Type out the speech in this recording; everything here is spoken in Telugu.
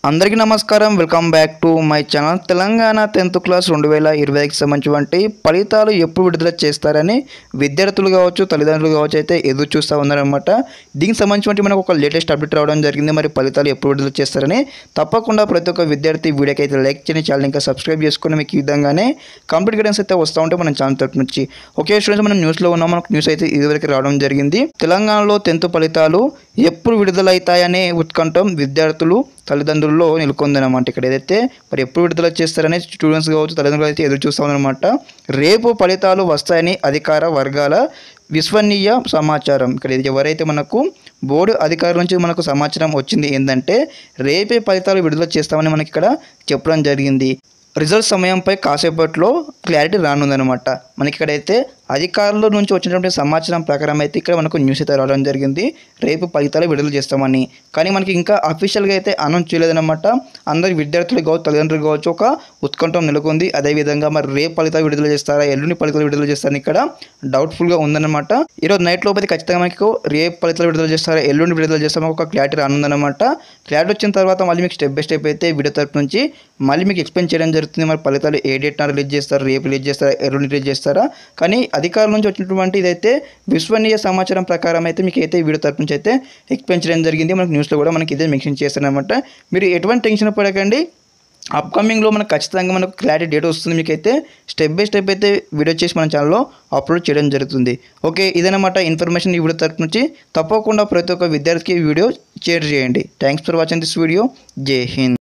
అందరికీ నమస్కారం. Welcome back to my channel. Telangana 10th class 2020కి సంబంధించి ఫలితాలు ఎప్పుడు విడుదల చేస్తారని విద్యార్థులు కావచ్చు, తల్లిదండ్రులు కావచ్చు అయితే ఎదురు చూస్తూ ఉన్నారనమాట. దీనికి సంబంధించి మనకు ఒక లేటెస్ట్ అప్డేట్ రావడం జరిగింది. మరి ఫలితాలు ఎప్పుడు విడుదల చేస్తారని తప్పకుండా ప్రతి ఒక్క విద్యార్థి వీడియోకి అయితే లైక్ చేయండి, ఛానల్ ఇంకా సబ్స్క్రైబ్ చేసుకుని మీకు ఈ విధంగానే కంప్లీట్ గైడెన్స్ అయితే వస్తూ ఉంటే మన ఛానల్ తరపు నుంచి. ఓకే స్టూడెంట్స్, మనం న్యూస్లో ఉన్నాం. మనకు న్యూస్ అయితే ఇదివరకు రావడం జరిగింది. తెలంగాణలో 10th ఫలితాలు ఎప్పుడు విడుదలవుతాయనే ఉత్కంఠం విద్యార్థులు తల్లిదండ్రుల్లో నెలకొందనమాట. ఇక్కడ ఏదైతే మరి ఎప్పుడు విడుదల చేస్తారనే స్టూడెంట్స్ కావచ్చు, తల్లిదండ్రులు అయితే ఎదురు చూస్తూ ఉన్నారన్నమాట. రేపు ఫలితాలు వస్తాయని అధికార వర్గాల విశ్వసనీయ సమాచారం. ఇక్కడ ఎవరైతే మనకు బోర్డు అధికారుల నుంచి మనకు సమాచారం వచ్చింది ఏంటంటే రేపే ఫలితాలు విడుదల చేస్తామని మనకి ఇక్కడ చెప్పడం జరిగింది. రిజల్ట్ సమయంపై కాసేపట్లో క్లారిటీ రానుందనమాట. మనకి ఇక్కడైతే అధికారుల నుంచి వచ్చినటువంటి సమాచారం ప్రకారం అయితే ఇక్కడ మనకు న్యూస్ అయితే రావడం జరిగింది. రేపు ఫలితాలు విడుదల చేస్తామని. కానీ మనకి ఇంకా అఫీషియల్గా అయితే అనౌన్స్ చేయలేదన్నమాట. అందరి విద్యార్థులు కావచ్చు, తల్లిదండ్రులు కావచ్చు ఒక ఉత్కంఠం నెలకొంది. అదేవిధంగా మరి రేపు ఫలితాలు విడుదల చేస్తారా, ఎల్లుండి ఫలితాలు విడుదల చేస్తారని ఇక్కడ డౌట్ఫుల్గా ఉందన్నమాట. ఈరోజు నైట్ లోపు అయితే ఖచ్చితంగా మనకు రేపు ఫలితాలు విడుదల చేస్తారా, ఎల్లుండి విడుదల చేస్తామో ఒక క్లారిటీ రానుందన్నమాట. క్లారిటీ వచ్చిన తర్వాత మళ్ళీ మీకు స్టెప్ బై స్టెప్ అయితే వీడియో తరపు నుంచి మళ్ళీ మీకు ఎక్స్ప్లెయిన్ చేయడం జరుగుతుంది. మరి ఫలితాలు ఏ డేట్న రిలీజ్ చేస్తారు, రేపు రిలీజ్ చేస్తారా, ఎల్లుండి రిలీజ్ చేస్తారా. కానీ అధికారుల నుంచి వచ్చినటువంటి ఇదైతే విశ్వసనీయ సమాచారం ప్రకారం అయితే మీకు అయితే వీడియో తరపు నుంచి అయితే ఎక్స్ప్లెయిన్ చేయడం జరిగింది. మనకు న్యూస్లో కూడా మనకి ఇదే మెన్షన్ చేస్తారనమాట. మీరు ఎటువంటి టెన్షన్ పడకండి. అప్కమింగ్లో మనకు ఖచ్చితంగా మనకు క్లారిటీ డేట్ వస్తుంది. మీకైతే స్టెప్ బై స్టెప్ అయితే వీడియో చేసి మన ఛానల్లో అప్లోడ్ చేయడం జరుగుతుంది. ఓకే, ఇదనమాట ఇన్ఫర్మేషన్ ఈ వీడియో తరపు నుంచి. తప్పకుండా ప్రతి ఒక్క విద్యార్థికి ఈ వీడియో షేర్ చేయండి. Thanks for watching this video. జై హింద్.